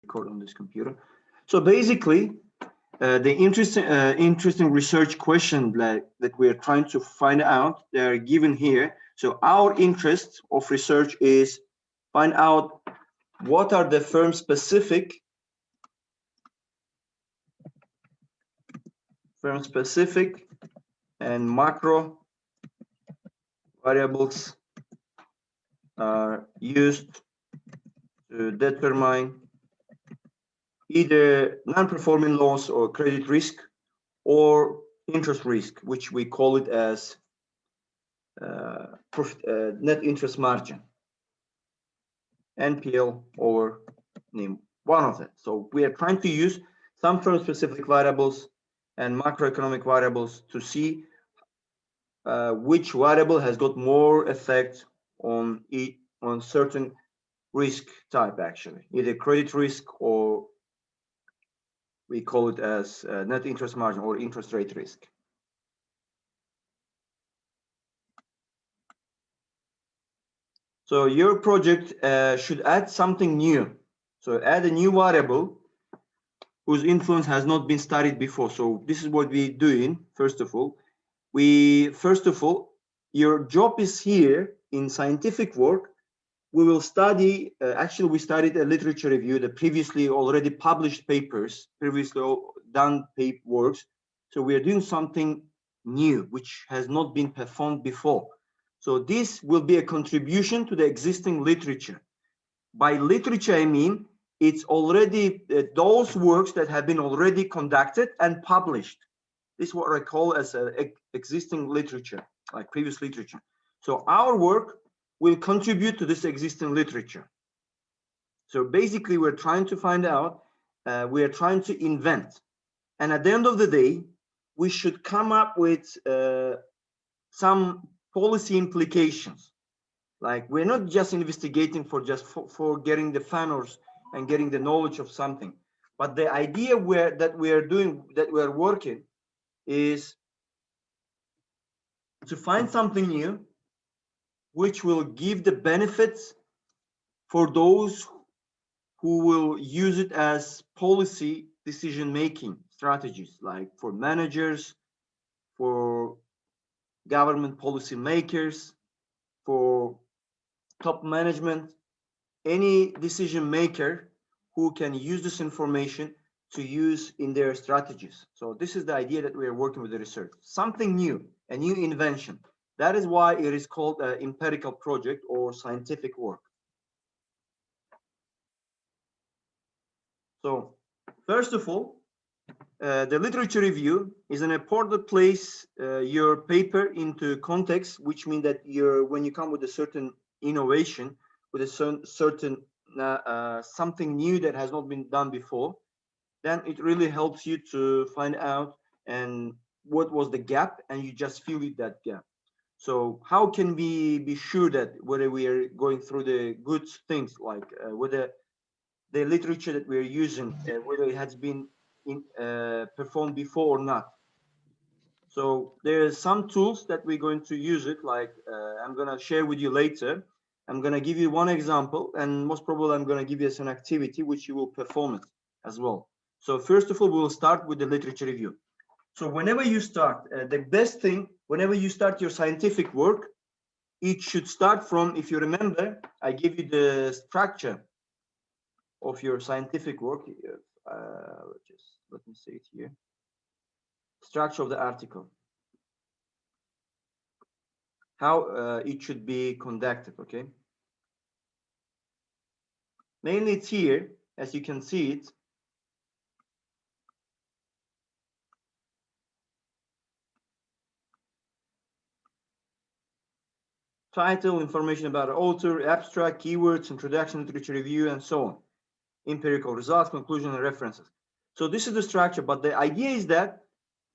record on this computer. So basically, the interesting research question that we are trying to find out, they are given here. So our interest of research is find out what are the firm specific and macro variables are used to determine either non-performing loans or credit risk or interest risk, which we call it as net interest margin, NPL or NIM, one of them. So we are trying to use some firm-specific variables and macroeconomic variables to see which variable has got more effect on certain risk type, actually, either credit risk or we call it as net interest margin or interest rate risk. So your project should add something new. So add a new variable whose influence has not been studied before. So this is what we're doing. First of all, your job is here in scientific work. We will study, actually we studied a literature review, the previously already published papers, previously done works. So we are doing something new, which has not been performed before. So this will be a contribution to the existing literature. By literature, I mean, it's already those works that have been already conducted and published. This is what I call as existing literature, like previous literature. So our work will contribute to this existing literature. So basically, we're trying to find out, we are trying to invent. And at the end of the day, we should come up with some policy implications. Like we're not just investigating for getting the honors and getting the knowledge of something, but the idea that we are working is to find something new which will give the benefits for those who will use it as policy decision-making strategies, like for managers, for government policy makers, for top management, any decision maker who can use this information to use in their strategies. So this is the idea that we are working with the research. Something new, a new invention. That is why it is called an empirical project or scientific work. So first of all, the literature review is an important place your paper into context, which means that when you come with a certain innovation, with a certain something new that has not been done before, then it really helps you to find out and what was the gap, and you just fill in that gap. So how can we be sure that whether we are going through the good things, like whether the literature that we're using, whether it has been performed before or not? So there's some tools that we're going to use it, like I'm going to share with you later. I'm going to give you one example, and most probably I'm going to give you an activity which you will perform it as well. So first of all, we'll start with the literature review. So whenever you start, the best thing, whenever you start your scientific work, it should start from, if you remember, I give you the structure of your scientific work. Let me say it here. Structure of the article. How it should be conducted, okay? Mainly it's here, as you can see it. Title, information about the author, abstract, keywords, introduction, literature review, and so on. Empirical results, conclusion, and references. So this is the structure, but the idea is that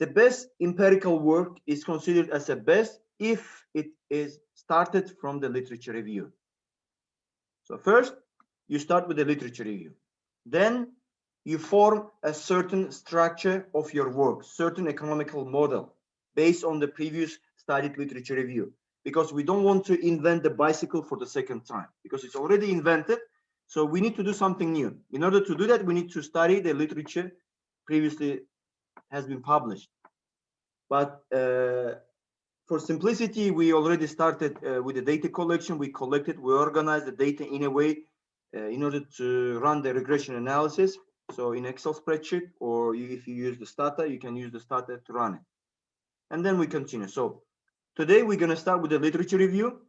the best empirical work is considered as the best if it is started from the literature review. So first, you start with the literature review. Then you form a certain structure of your work, certain economical model based on the previous studied literature review, because we don't want to invent the bicycle for the second time, because it's already invented. So we need to do something new. In order to do that, we need to study the literature previously has been published. But for simplicity, we already started with the data collection. We collected, we organized the data in a way in order to run the regression analysis. So in Excel spreadsheet, or if you use the Stata, you can use the Stata to run it. And then we continue. So today we're going to start with the literature review.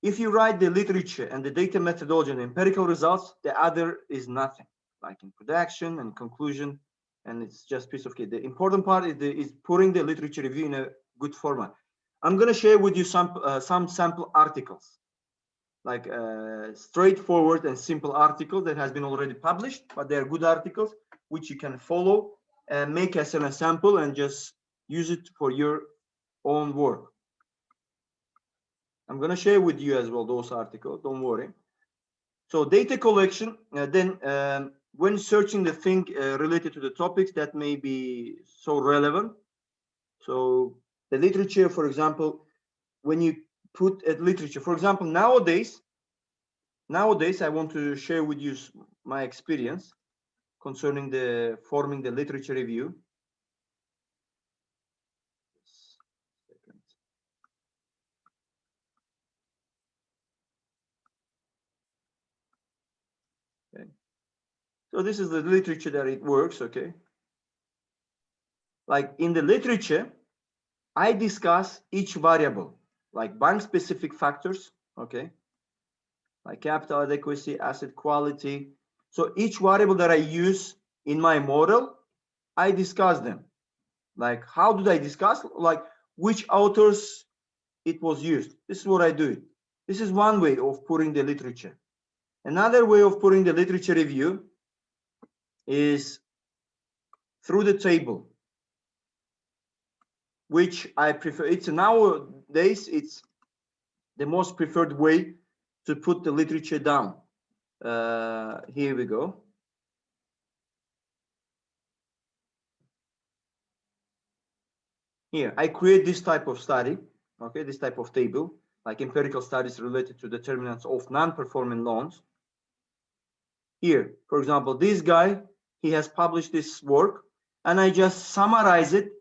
If you write the literature and the data methodology and empirical results, the other is nothing, like introduction and conclusion, and it's just piece of cake. The important part is putting the literature review in a good format. I'm going to share with you some sample articles, like straightforward and simple articles that has been already published, but they are good articles which you can follow and make as an example and just use it for your own work. I'm going to share with you as well those articles, don't worry. So data collection, then when searching the thing related to the topics that may be so relevant. So the literature, for example, when you put a literature, for example, nowadays, I want to share with you my experience concerning the forming the literature review. Okay. So this is the literature that it works, okay? Like in the literature, I discuss each variable, like bank-specific factors, okay? Like capital adequacy, asset quality. So each variable that I use in my model, I discuss them. Like how did I discuss? Like which authors it was used. This is what I do. This is one way of putting the literature. Another way of putting the literature review is through the table, which I prefer. It's nowadays, it's the most preferred way to put the literature down. Here we go. Here, I create this type of study, okay, this type of table, like empirical studies related to determinants of non-performing loans. Here, for example, this guy, he has published this work, and I just summarize it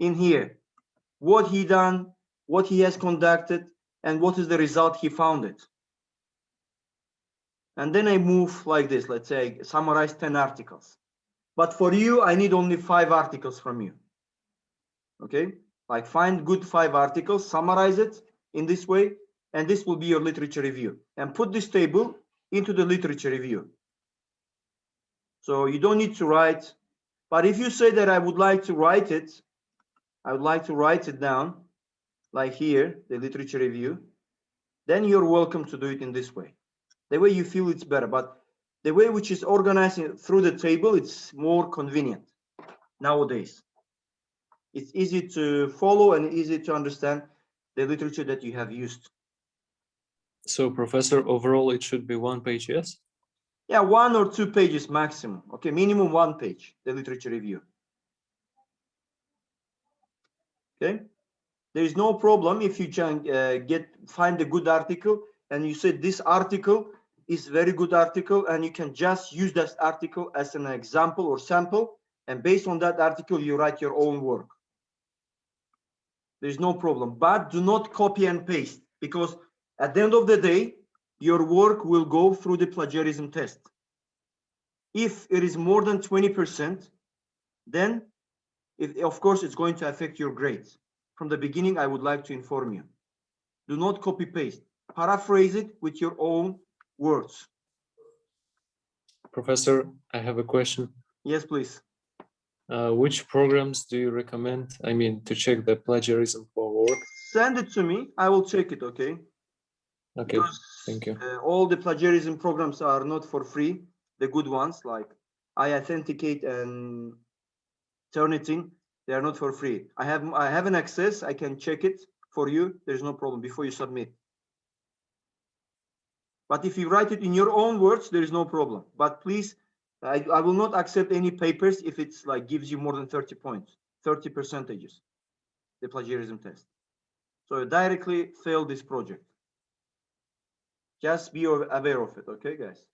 in here. What he done, what he has conducted, and what is the result he found it. And then I move like this, let's say I summarize 10 articles. But for you, I need only 5 articles from you. Okay, like find good 5 articles, summarize it in this way, and this will be your literature review. And put this table into the literature review. So you don't need to write, but if you say that I would like to write it, I would like to write it down, like here, the literature review, then you're welcome to do it in this way. The way you feel it's better, but the way which is organizing through the table, it's more convenient nowadays. It's easy to follow and easy to understand the literature that you have used. So, Professor, overall, it should be 1 page, yes? Yeah, 1 or 2 pages maximum. Okay, minimum 1 page, the literature review. Okay, there is no problem if you can find a good article and you say this article is very good article and you can just use that article as an example or sample, and based on that article you write your own work. There's no problem, but do not copy and paste, because at the end of the day your work will go through the plagiarism test. If it is more than 20%, then of course it's going to affect your grades. From the beginning, I would like to inform you, do not copy paste, paraphrase it with your own words. Professor, I have a question. Yes, please. Which programs do you recommend, I mean, to check the plagiarism for work? Send it to me, I will check it, okay? Okay, because, thank you. All the plagiarism programs are not for free. The good ones, like iAuthenticate and Turnitin, they are not for free. I have an access, I can check it for you. There's no problem before you submit. But if you write it in your own words, there is no problem. But please, I will not accept any papers if it's like gives you more than 30 points, 30 percentages, the plagiarism test. So directly fail this project. Just be aware of it, okay, guys?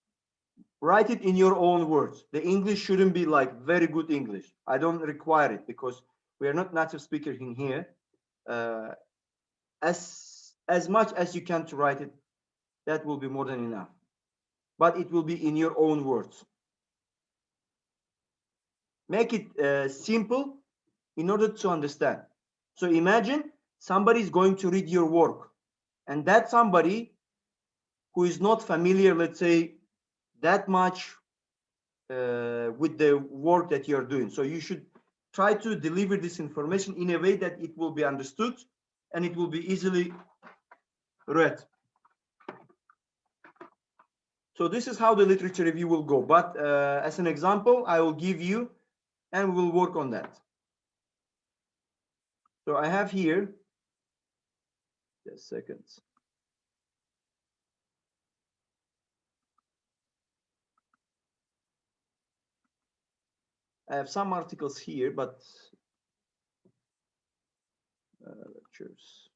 write it in your own words. The English shouldn't be like very good English. I don't require it because we are not native speakers in here. As much as you can to write it, that will be more than enough. But it will be in your own words. Make it simple in order to understand. So imagine somebody is going to read your work, and that somebody who is not familiar, let's say, that much with the work that you're doing. So you should try to deliver this information in a way that it will be understood and it will be easily read. So this is how the literature review will go. But as an example, I will give you, and we'll work on that. So I have here, just seconds. I have some articles here, but lectures.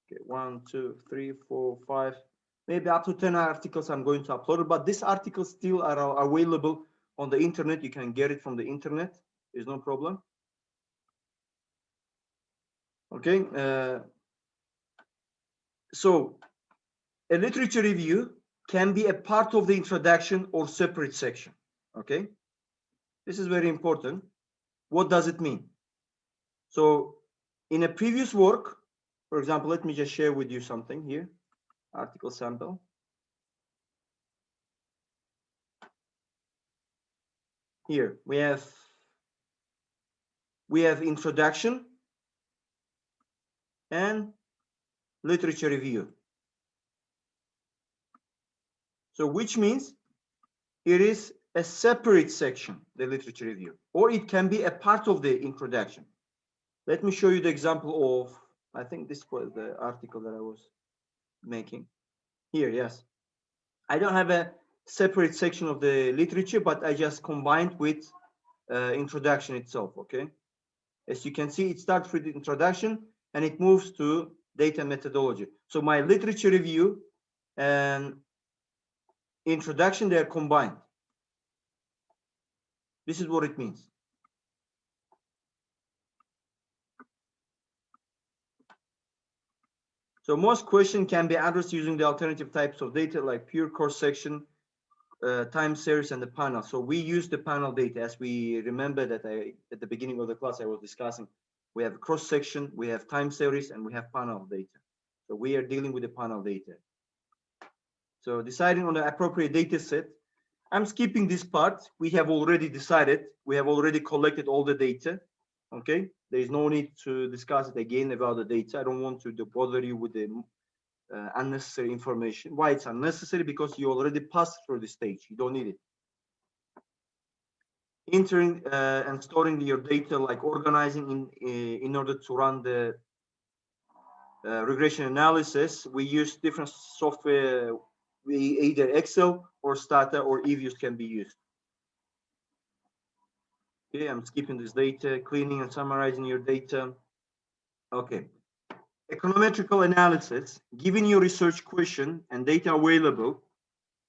Okay, 1, 2, 3, 4, 5, maybe up to 10 articles I'm going to upload. But these articles still are available on the internet. You can get it from the internet. There's no problem. Okay. So a literature review can be a part of the introduction or separate section. Okay. This is very important. What does it mean? So in a previous work, for example, let me just share with you something here. Article sample. Here we have introduction and literature review. So which means it is a separate section, the literature review, or it can be a part of the introduction. Let me show you the example of, I think this was the article that I was making here. Yes, I don't have a separate section of the literature, but I just combined with introduction itself. Okay, as you can see, it starts with the introduction and it moves to data methodology. So my literature review and introduction, they are combined. This is what it means. So most questions can be addressed using the alternative types of data like pure cross section, time series, and the panel. So we use the panel data. As we remember that at the beginning of the class I was discussing, we have cross section, we have time series, and we have panel data. So we are dealing with the panel data. So deciding on the appropriate data set, I'm skipping this part. We have already decided, we have already collected all the data. Okay, there is no need to discuss it again about the data. I don't want to bother you with the unnecessary information. Why it's unnecessary? Because you already passed through the stage. You don't need it. Entering and storing your data, like organizing in order to run the regression analysis, we use different software. We either Excel or Stata or eViews can be used. Okay, I'm skipping this data, cleaning and summarizing your data. Okay. Econometrical analysis, given your research question and data available,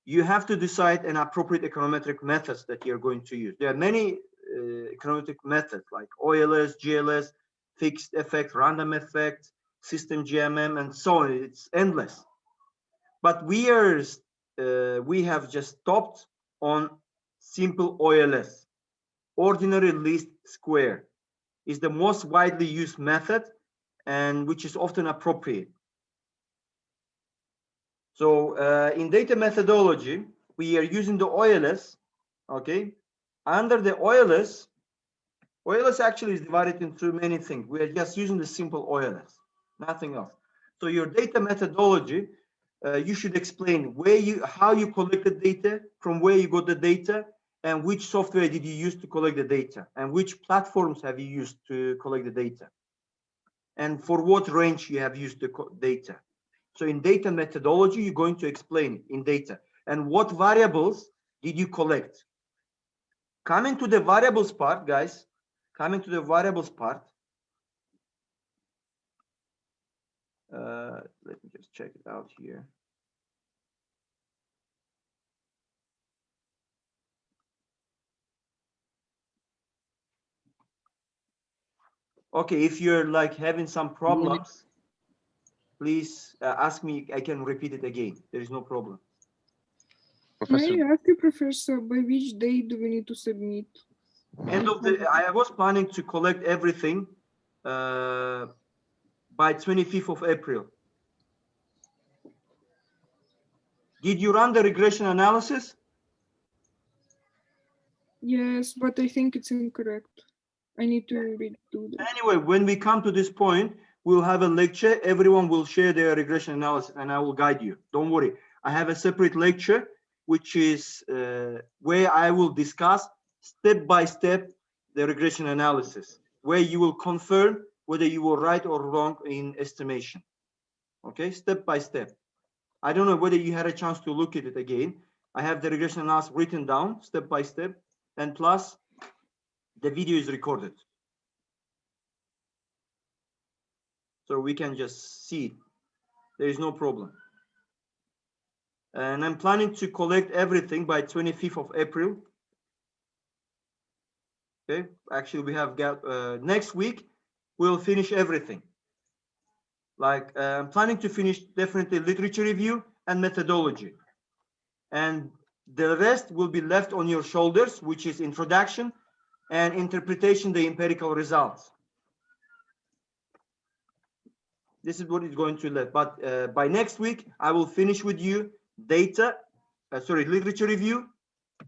you have to decide an appropriate econometric methods that you're going to use. There are many econometric methods like OLS, GLS, fixed effect, random effect, system GMM, and so on. It's endless. But we have just stopped on simple OLS. Ordinary least square is the most widely used method and which is often appropriate. So in data methodology, we are using the OLS. Okay, under the OLS actually is divided into many things. We are just using the simple OLS, nothing else. So your data methodology, you should explain how you collected data, from where you got the data, and which software did you use to collect the data, and which platforms have you used to collect the data, and for what range you have used the data. So in data methodology, you're going to explain in data and what variables did you collect. Coming to the variables part, guys, let me just check it out here. Okay, if you're like having some problems, please ask me. I can repeat it again. There is no problem. Professor, May I ask you, Professor, by which day do we need to submit? End of the. I was planning to collect everything by 25th of April. Did you run the regression analysis? Yes, but I think it's incorrect. I need to redo that. Anyway, when we come to this point, we'll have a lecture. Everyone will share their regression analysis and I will guide you. Don't worry. I have a separate lecture, which is where I will discuss step by step the regression analysis, where you will confirm whether you were right or wrong in estimation. Okay, step by step. I don't know whether you had a chance to look at it again. I have the regression analysis written down step by step, and plus the video is recorded. So we can just see it. There is no problem. And I'm planning to collect everything by 25th of April. Okay, actually we have got next week, we'll finish everything. Like I'm planning to finish definitely literature review and methodology. And the rest will be left on your shoulders, which is introduction and interpretation, the empirical results. This is what is going to left. But by next week, I will finish with you data, literature review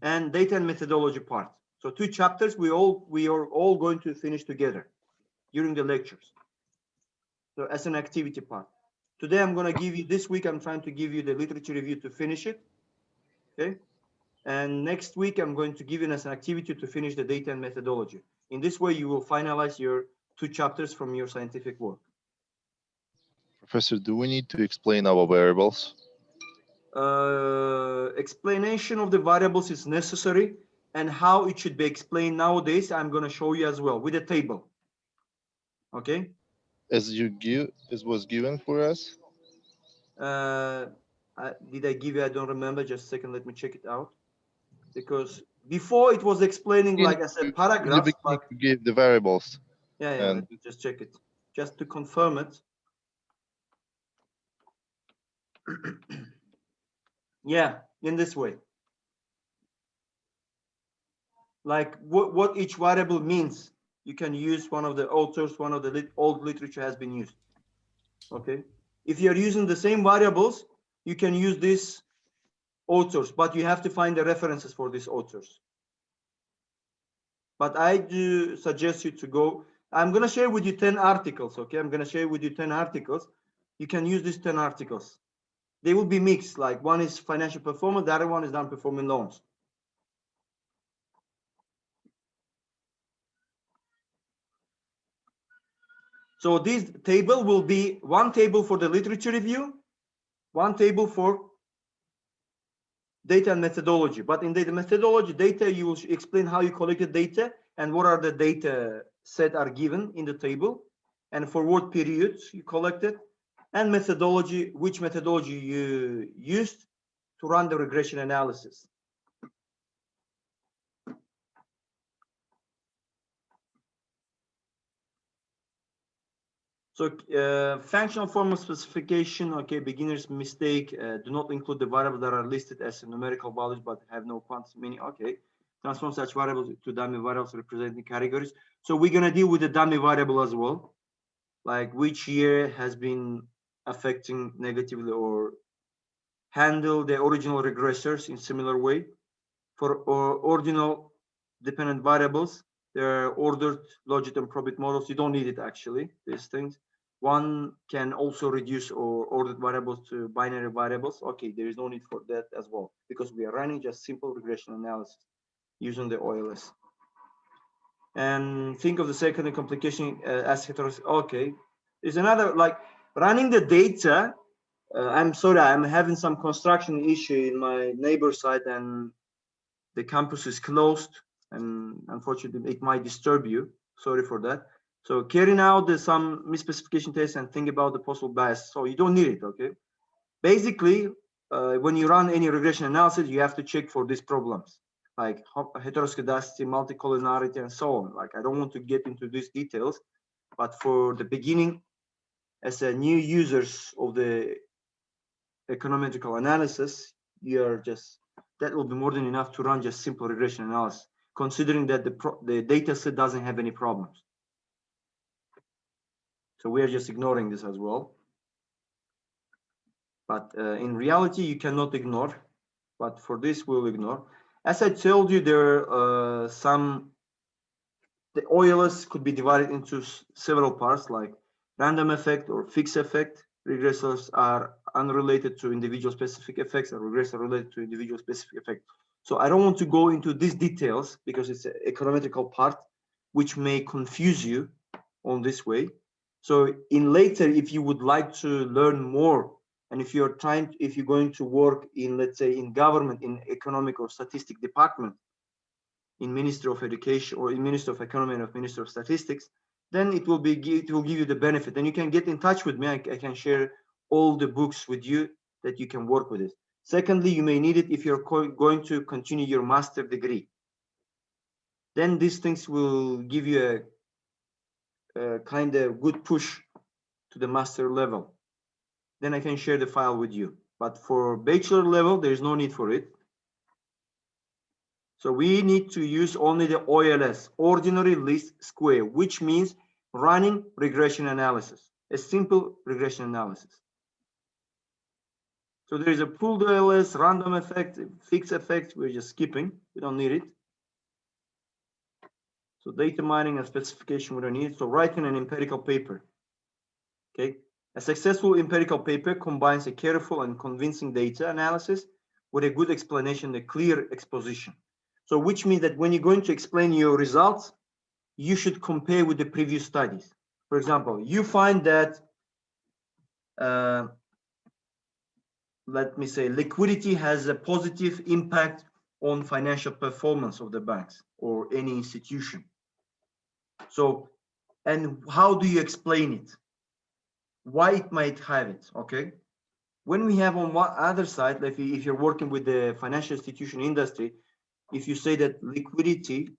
and data and methodology part. So 2 chapters we are all going to finish together during the lectures. So as an activity part. Today I'm going to give you, this week I'm trying to give you the literature review to finish it. Okay. And next week I'm going to give you as an activity to finish the data and methodology. In this way you will finalize your 2 chapters from your scientific work. Professor, do we need to explain our variables? Explanation of the variables is necessary, and how it should be explained nowadays I'm going to show you as well with a table. Okay. As was given for us? Did I give you? I don't remember. Just a second. Let me check it out. Because before it was explaining like as a paragraph, but you gave the variables. yeah, let me just check it just to confirm it. Yeah, in this way. Like what each variable means. You can use one of the authors, one of the old literature has been used. Okay. If you're using the same variables, you can use these authors, but you have to find the references for these authors. But I do suggest you to go. I'm going to share with you 10 articles. Okay. I'm going to share with you 10 articles. You can use these 10 articles. They will be mixed. Like one is financial performance. The other one is non-performing loans. So this table will be one table for the literature review, one table for data and methodology. But in the methodology data, you will explain how you collected data and what are the data set are given in the table, and for what periods you collected, and methodology, which methodology you used to run the regression analysis. So functional formula specification, okay, beginner's mistake, do not include the variables that are listed as numerical values but have no quantity meaning. Okay, transform such variables to dummy variables representing categories. So we're going to deal with the dummy variable as well, like which year has been affecting negatively or handle the original regressors in similar way. For ordinal dependent variables, there are ordered logit and probit models. You don't need it actually, these things. One can also reduce or ordered variables to binary variables. Okay, there is no need for that as well, because we are running just simple regression analysis using the OLS. And think of the secondary complication as heterogeneous. Okay, there's another, like running the data. I'm sorry, I'm having some construction issue in my neighbor side and the campus is closed, and unfortunately it might disturb you. Sorry for that. So carrying out some misspecification tests and think about the possible bias. So you don't need it, okay? Basically, when you run any regression analysis, you have to check for these problems, like heteroscedasticity, multicollinearity, and so on. Like I don't want to get into these details, But for the beginning, as a new users of the econometrical analysis, that will be more than enough to run just simple regression analysis, considering that the data set doesn't have any problems. So we are just ignoring this as well. But in reality, you cannot ignore. But for this, we'll ignore. As I told you, there are the OLS could be divided into several parts, like random effect or fixed effect. Regressors are unrelated to individual specific effects, and regressors are related to individual specific effect. So I don't want to go into these details because it's an econometrical part, which may confuse you on this way. So in later, if you would like to learn more, and if you're going to work in, let's say, in government, in economic or statistic department, in Ministry of Education or in Ministry of Economy and of Ministry of Statistics, then it will give you the benefit. And you can get in touch with me. I can share all the books with you that you can work with it. Secondly, you may need it if you're going to continue your master degree. Then these things will give you a kind of good push to the master level. Then I can share the file with you. But for bachelor level, there's no need for it. So we need to use only the OLS, ordinary least square, which means running regression analysis, a simple regression analysis. So there is a pooled OLS, random effect, fixed effect, we're just skipping, we don't need it. So data mining and specification, we don't need it. So writing an empirical paper, okay? A successful empirical paper combines a careful and convincing data analysis with a good explanation, a clear exposition. So which means that when you're going to explain your results, you should compare with the previous studies. For example, you find that, let me say, liquidity has a positive impact on financial performance of the banks or any institution. So, and how do you explain it? Why it might have it, okay? When we have on one other side, like if you're working with the financial institution industry, if you say that liquidity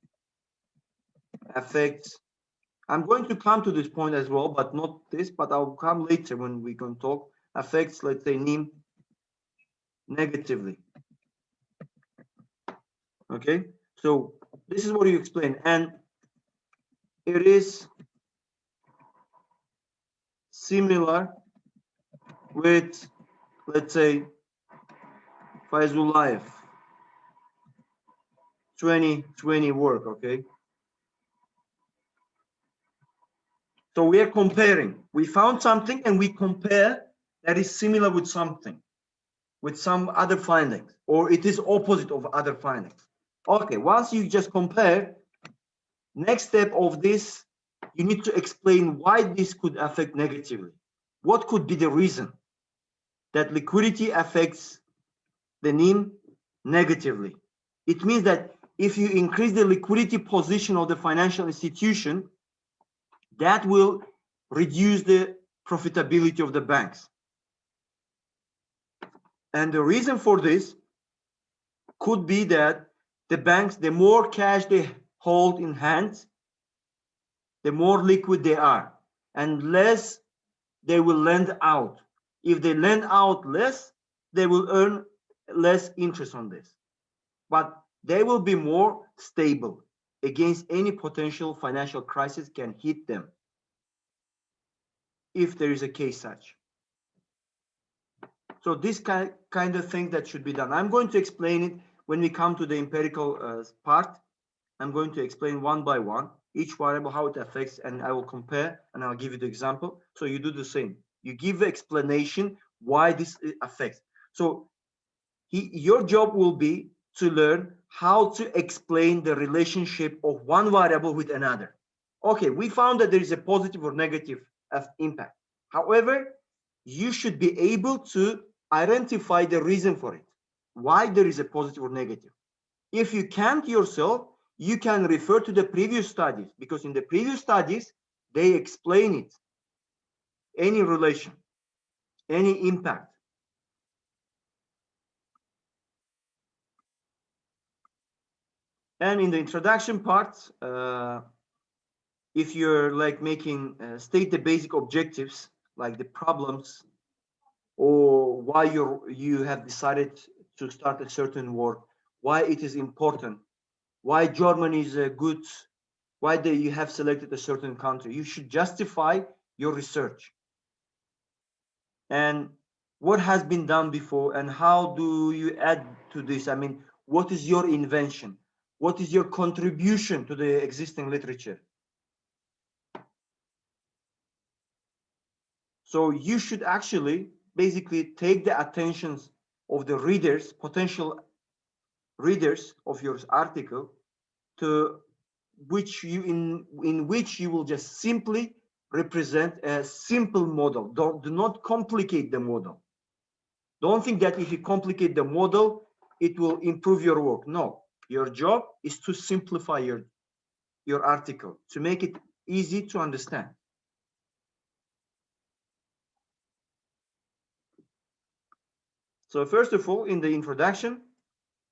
affects, I'm going to come to this point as well, but not this, but I'll come later when we can talk, affects, let's say, NIM negatively. Okay, so this is what you explain, and it is similar with, let's say, Faizullayev 2020 work, okay? So we are comparing. We found something and we compare that is similar with something, with some other findings, or it is opposite of other findings. Okay, once you just compare, next step of this, you need to explain why this could affect negatively. What could be the reason that liquidity affects the NIM negatively? It means that if you increase the liquidity position of the financial institution, that will reduce the profitability of the banks. And the reason for this could be that the banks, the more cash they hold in hand, the more liquid they are, and less they will lend out. If they lend out less, they will earn less interest on this. But they will be more stable against any potential financial crisis can hit them, if there is a case such. So this kind of thing that should be done. I'm going to explain it when we come to the empirical part. I'm going to explain one by one, each variable, how it affects, and I will compare, and I'll give you the example. So you do the same. You give the explanation why this affects. So your job will be to learn how to explain the relationship of one variable with another. Okay, we found that there is a positive or negative impact. However, you should be able to identify the reason for it, why there is a positive or negative. If you can't yourself, you can refer to the previous studies, because in the previous studies, they explain it, any relation, any impact. And in the introduction part, if you're like making state the basic objectives, like the problems, or why you have decided to start a certain work, why it is important, why Germany is a good, why you have selected a certain country. You should justify your research and what has been done before and how do you add to this. I mean, what is your invention? What is your contribution to the existing literature? So you should actually basically take the attentions of the readers, potential readers of your article, to which you in which you will just simply represent a simple model. Do not complicate the model. Don't think that if you complicate the model, it will improve your work. No, your job is to simplify your article, to make it easy to understand. So first of all, in the introduction,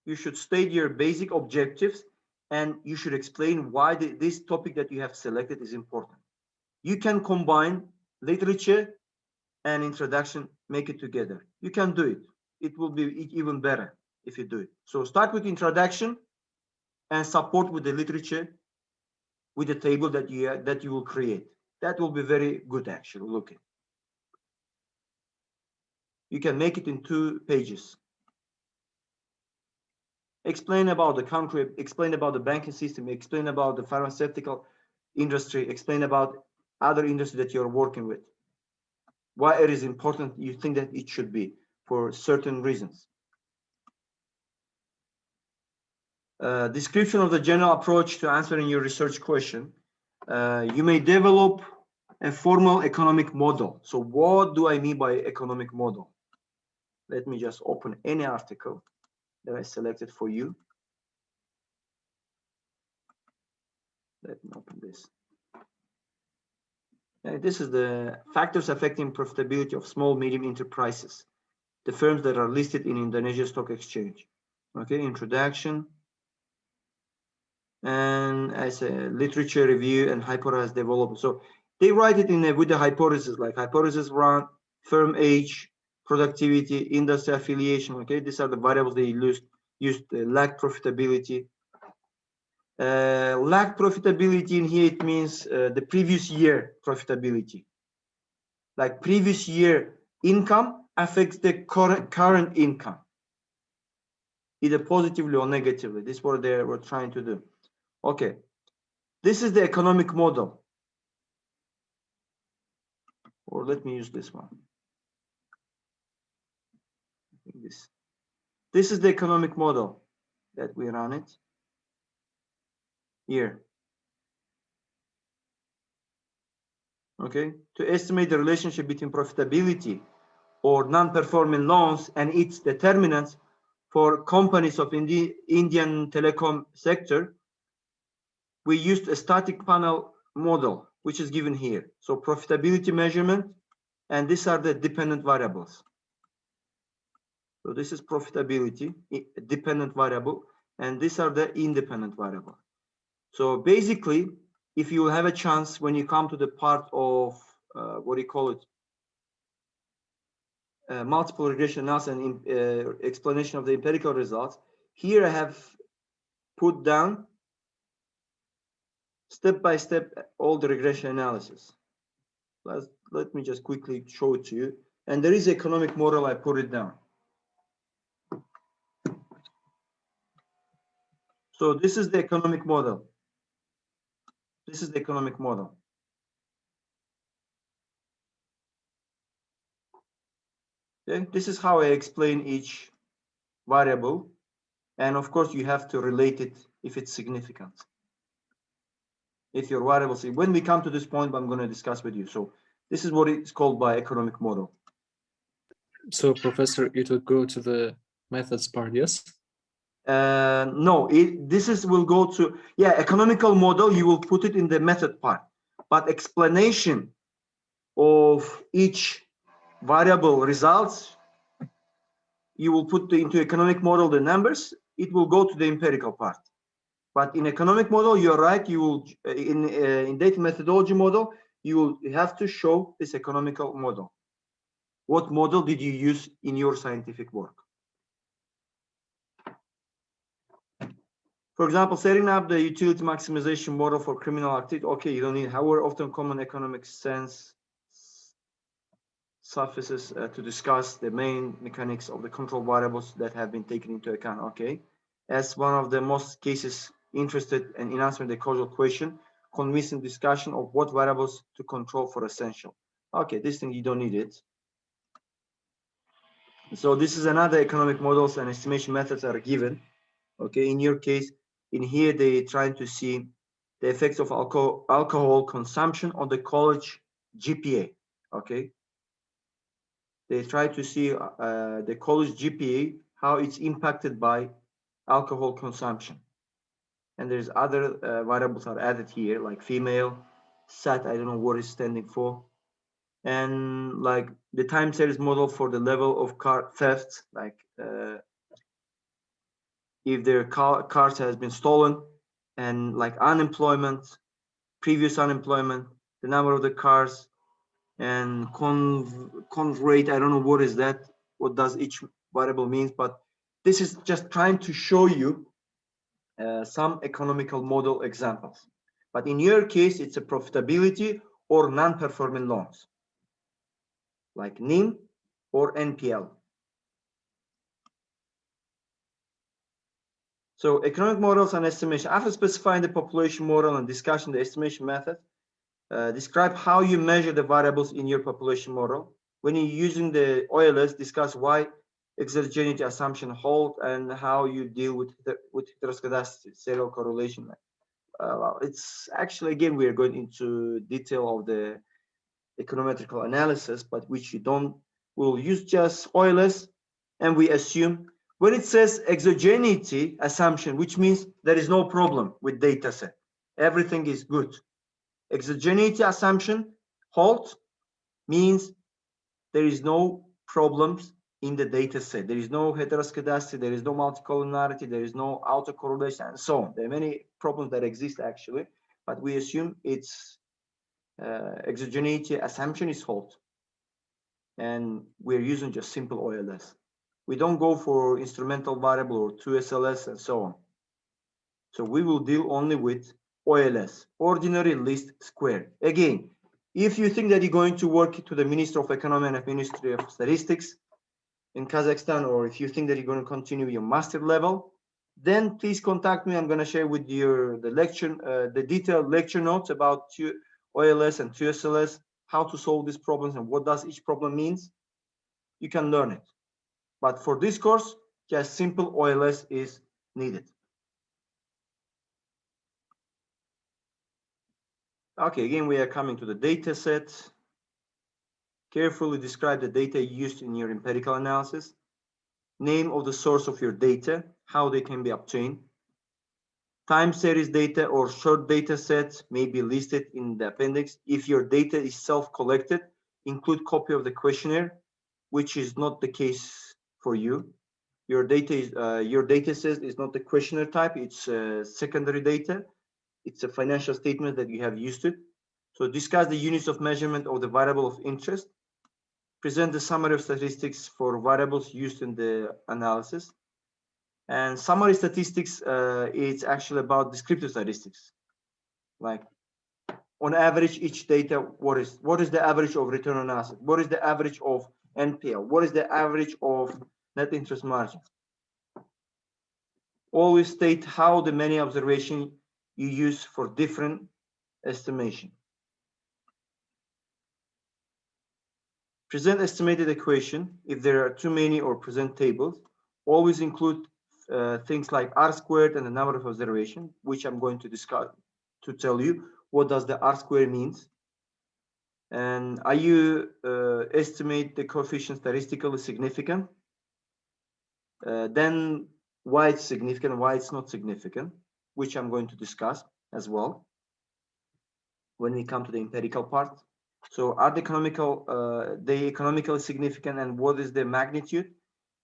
you should state your basic objectives and you should explain why this topic that you have selected is important. You can combine literature and introduction, make it together. You can do it. It will be even better if you do it. So start with introduction and support with the literature, with the table that you will create. That will be very good actually looking. You can make it in 2 pages. Explain about the country, explain about the banking system, explain about the pharmaceutical industry, explain about other industry that you're working with. Why it is important, you think that it should be for certain reasons. Description of the general approach to answering your research question. You may develop a formal economic model. So what do I mean by economic model? Let me just open any article that I selected for you. Let me open this. This is the factors affecting profitability of small, medium enterprises, the firms that are listed in Indonesia Stock Exchange. Okay, introduction. And as a literature review and hypothesis development. So they write it with the hypothesis, like hypothesis 1, firm age, productivity, industry affiliation. Okay, these are the variables they used lack profitability. Lack profitability in here, it means the previous year profitability. Like previous year income affects the current income, either positively or negatively. This is what they were trying to do. Okay, this is the economic model. Or let me use this one. I think this is the economic model that we run it here. Okay, to estimate the relationship between profitability or non-performing loans and its determinants for companies of Indian telecom sector, we used a static panel model, which is given here. So profitability measurement, and these are the dependent variables. So this is profitability, dependent variable, and these are the independent variable. So basically, if you have a chance when you come to the part of what do you call it, multiple regression analysis and explanation of the empirical results, here I have put down step by step all the regression analysis. Let me just quickly show it to you. And there is economic model, I put it down. So this is the economic model. This is the economic model. Okay, this is how I explain each variable. And of course, you have to relate it if it's significant. If your variable, when we come to this point, I'm going to discuss with you. So this is what it's called by economic model. So, Professor, it would go to the methods part, yes? No, will go to, yeah, economical model, you will put it in the method part. But explanation of each variable results, you will put into economic model the numbers, it will go to the empirical part. But in economic model, you're right. You will in data methodology model, you will have to show this economical model. What model did you use in your scientific work? For example, setting up the utility maximization model for criminal activity. Okay, you don't need. However, often common economic sense suffices to discuss the main mechanics of the control variables that have been taken into account. Okay, as one of the most cases interested in answering the causal question, convincing discussion of what variables to control for essential. Okay, this thing you don't need it. So this is another economic models and estimation methods are given. Okay, in your case, in here they trying to see the effects of alcohol consumption on the college GPA. Okay, they try to see the college GPA, how it's impacted by alcohol consumption. And there's other variables are added here, like female, SAT, I don't know what it's standing for. And like the time series model for the level of car theft, like if their cars has been stolen, and like unemployment, previous unemployment, the number of the cars, and conv rate. I don't know what is that, what does each variable means, but this is just trying to show you some economical model examples. But in your case, it's a profitability or non-performing loans, like NIM or NPL. So economic models and estimation. After specifying the population model and discussing the estimation method, describe how you measure the variables in your population model. When you're using the OLS, discuss why exogeneity assumption hold and how you deal with heteroscedasticity, serial correlation. It's actually, again, we are going into detail of the econometrical analysis, but which you don't, we'll use just OLS, and we assume when it says exogeneity assumption, which means there is no problem with data set, everything is good. Exogeneity assumption halt means there is no problems in the data set. There is no heteroscedasticity, there is no multicollinearity, there is no autocorrelation, and so on. There are many problems that exist actually, but we assume it's exogeneity assumption is halt. And we're using just simple OLS. We don't go for instrumental variable or 2SLS and so on. So we will deal only with OLS, ordinary least square. Again, if you think that you're going to work to the Ministry of Economy and Ministry of Statistics in Kazakhstan, or if you think that you're going to continue your master level, then please contact me. I'm going to share with you the lecture, the detailed lecture notes about OLS and 2SLS, how to solve these problems and what does each problem means. You can learn it. But for this course, just simple OLS is needed. Okay, again, we are coming to the data set. Carefully describe the data used in your empirical analysis. Name of the source of your data, how they can be obtained. Time series data or short data sets may be listed in the appendix. If your data is self-collected, include copy of the questionnaire, which is not the case for you. Your data is your data set is not the questionnaire type, it's secondary data. It's a financial statement that you have used it. So discuss the units of measurement of the variable of interest. Present the summary of statistics for variables used in the analysis. And summary statistics, it's actually about descriptive statistics. Like on average, each data, what is the average of return on asset? What is the average of NPL? What is the average of net interest margin? Always state how the many observation you use for different estimation. Present estimated equation. If there are too many, or present tables. Always include things like R squared and the number of observation, which I'm going to discuss to tell you what does the R squared means. And are you estimate the coefficient statistically significant? Then why it's significant, why it's not significant, which I'm going to discuss as well when we come to the empirical part. So are the economically significant, and what is the magnitude?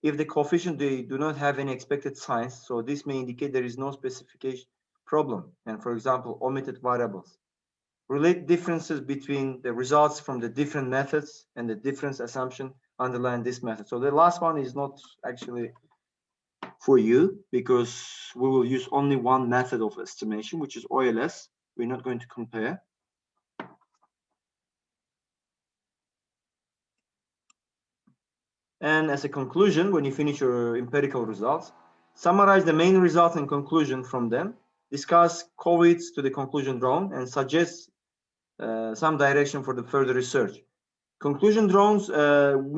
If the coefficient, they do not have any expected signs, so this may indicate there is no specification problem. And for example, omitted variables. Relate differences between the results from the different methods and the difference assumption underlying this method. So the last one is not actually for you because we will use only one method of estimation, which is OLS. We're not going to compare. And as a conclusion, when you finish your empirical results, summarize the main results and conclusion from them, discuss COVIDs to the conclusion drawn, and suggest some direction for the further research. Conclusion drawings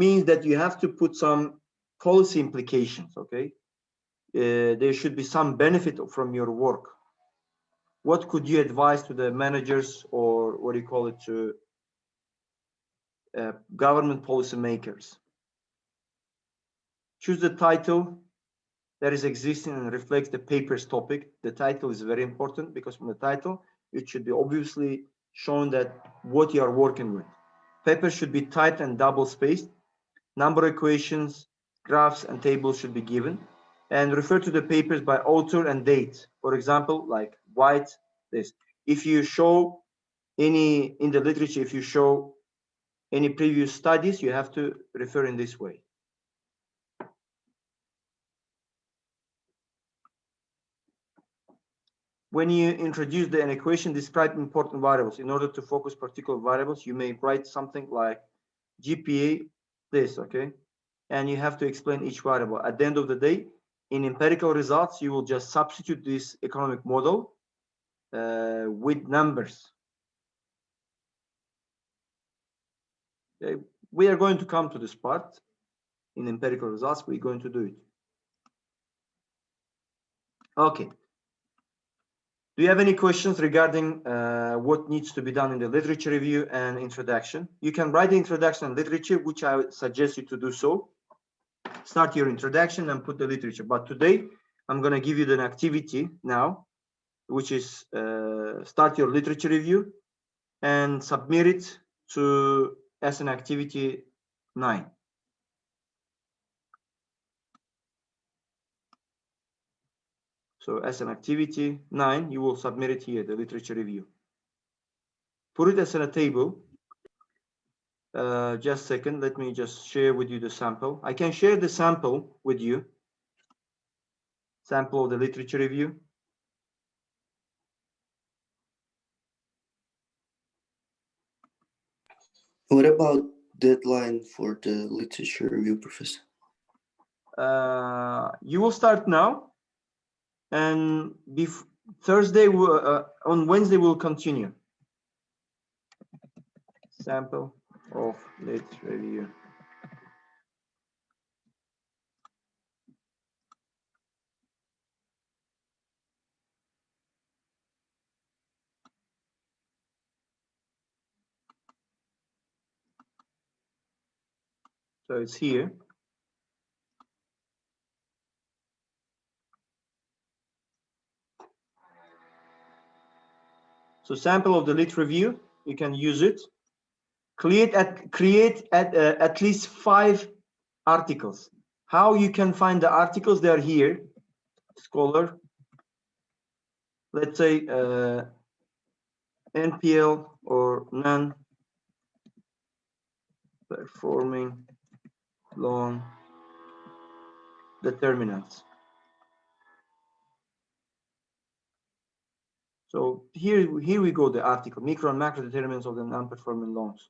means that you have to put some policy implications, okay? There should be some benefit from your work. What could you advise to the managers, or what do you call it, to government policy makers? Choose the title that is existing and reflects the paper's topic. The title is very important because from the title, it should be obviously shown that what you are working with. Paper should be tight and double spaced. Number equations, graphs, and tables should be given, and refer to the papers by author and date. For example, like White, this. If you show any, in the literature, if you show any previous studies, you have to refer in this way. When you introduce an equation, describe important variables. In order to focus particular variables, you may write something like GPA, this, okay? And you have to explain each variable. At the end of the day, in empirical results, you will just substitute this economic model with numbers. Okay? We are going to come to this part in empirical results. We're going to do it. Okay. Do you have any questions regarding what needs to be done in the literature review and introduction? You can write the introduction and literature, which I would suggest you to do so. Start your introduction and put the literature. But today, I'm going to give you an activity now, which is start your literature review and submit it to as an activity 9. So as an activity 9, you will submit it here, the literature review. Put it as in a table. Just a second, let me just share with you the sample. I can share the sample with you. Sample of the literature review. What about deadline for the literature review, Professor? You will start now, and Thursday, on Wednesday, we'll continue. Sample of lit review. So it's here. So sample of the lit review, you can use it. Create at least 5 articles. How you can find the articles? They are here. Scholar. Let's say NPL or non-performing loan determinants. So here we go, the article, micro and macro determinants of the non-performing loans.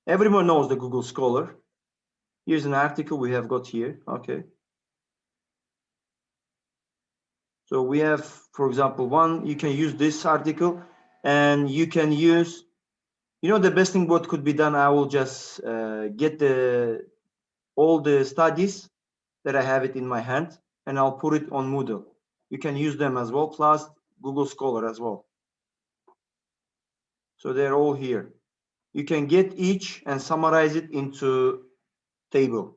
Everyone knows the Google Scholar. Here's an article we have got here, okay. So we have, for example, one, you can use this article and you can use, you know, the best thing what could be done, I will just get all the studies that I have it in my hand and I'll put it on Moodle. You can use them as well, plus Google Scholar as well. So they're all here. You can get each and summarize it into table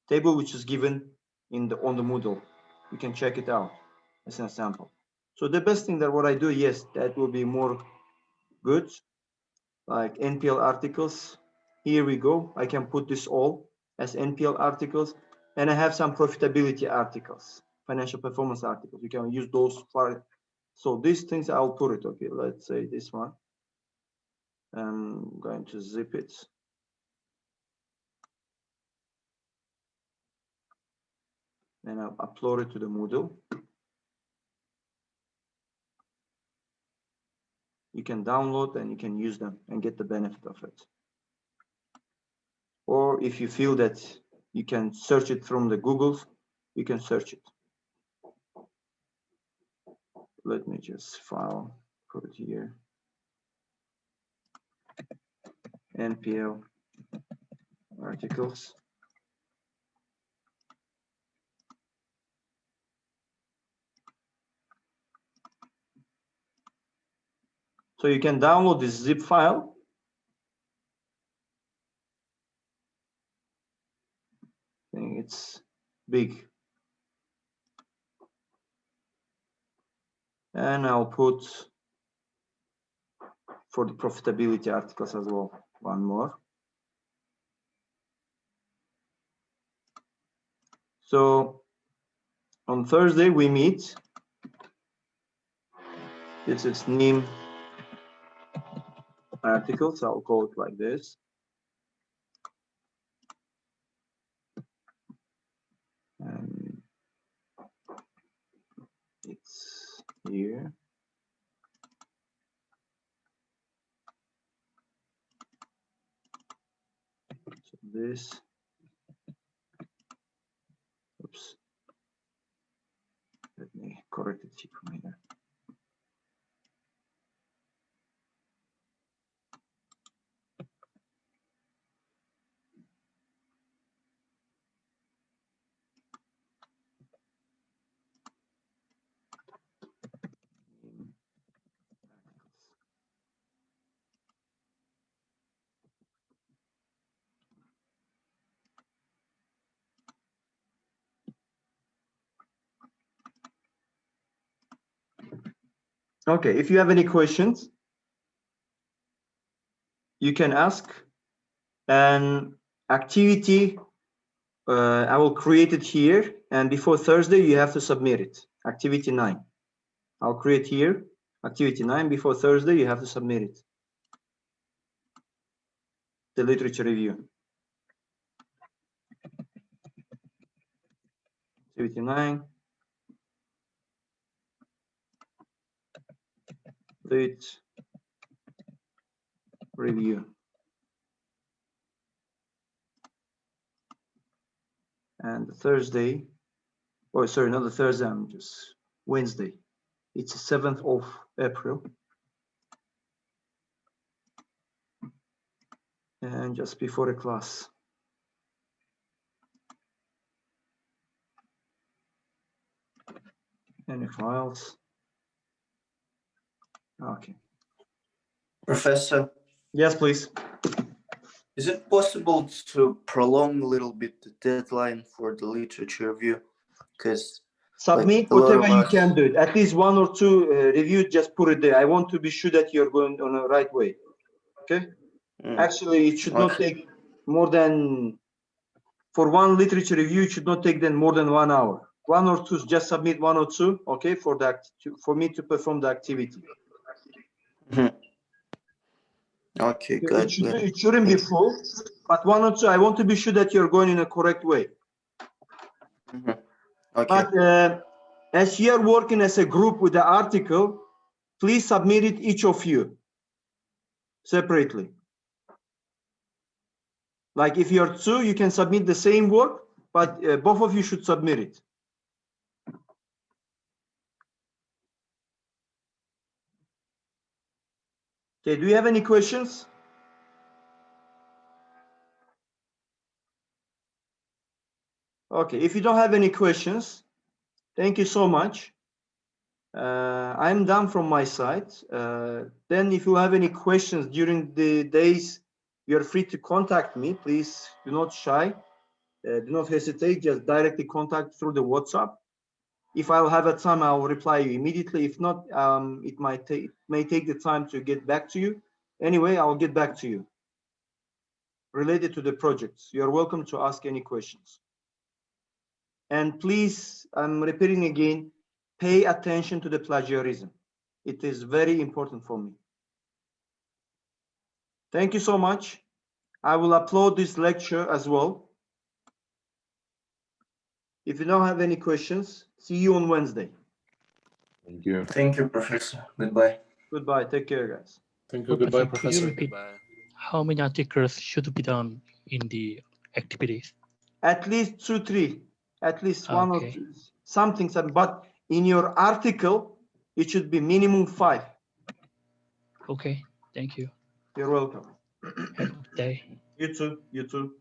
which is given on the Moodle. You can check it out as an example. So the best thing that what I do, yes, that will be more good, like NPL articles. Here we go. I can put this all as NPL articles, and I have some profitability articles, financial performance articles. You can use those for. So these things I'll put it. Okay, let's say this one. I'm going to zip it. And I'll upload it to the Moodle. You can download and you can use them and get the benefit of it. Or if you feel that you can search it from the Googles, you can search it. Let me just file, put it here. NPL articles. So you can download this zip file. I think it's big. And I'll put for the profitability articles as well, one more. So on Thursday we meet. This is NIM articles, I'll call it like this. And it's here. So this, oops, let me correct it here. Okay, if you have any questions, you can ask. An activity, I will create it here, and before Thursday, you have to submit it. Activity 9. I'll create here, activity 9. Before Thursday, you have to submit it. The literature review. Activity 9. Lit review. And Thursday, oh, sorry, not the Thursday, I'm just Wednesday. It's the 7th of April. And just before the class. Any files? Okay. Professor, Yes, please. is it possible to prolong a little bit the deadline for the literature review? Because Submit a lot whatever of you us- can do it. At least 1 or 2 reviews, just put it there. I want to be sure that you're going on the right way. Okay? Actually, it should not take more than, for one literature review, it should not take then more than 1 hour. 1 or 2, just submit 1 or 2, okay, for that, for me to perform the activity. Okay, good. It shouldn't be full, but 1 or 2, I want to be sure that you're going in a correct way. Okay. But as you are working as a group with the article, please submit it, each of you, separately. Like if you're 2, you can submit the same work, but both of you should submit it. Okay, do you have any questions? Okay, if you don't have any questions, thank you so much. I'm done from my side. Then if you have any questions during the days, you're free to contact me. Please do not shy. Do not hesitate, just directly contact through the WhatsApp. If I'll have a time, I'll reply you immediately. If not, it may take the time to get back to you. Anyway, I'll get back to you. Related to the projects, you're welcome to ask any questions. And please, I'm repeating again, pay attention to the plagiarism. It is very important for me. Thank you so much. I will upload this lecture as well. If you don't have any questions, see you on Wednesday. Thank you. Thank you, Professor. Goodbye. Goodbye. Take care, guys. Thank you. Goodbye, Professor, could you Professor. repeat how many articles should be done in the activities? At least 2, 3, at least one or Okay. two, something, but in your article, it should be minimum 5. Okay, thank you. You're welcome. Have a good day. You too. You too.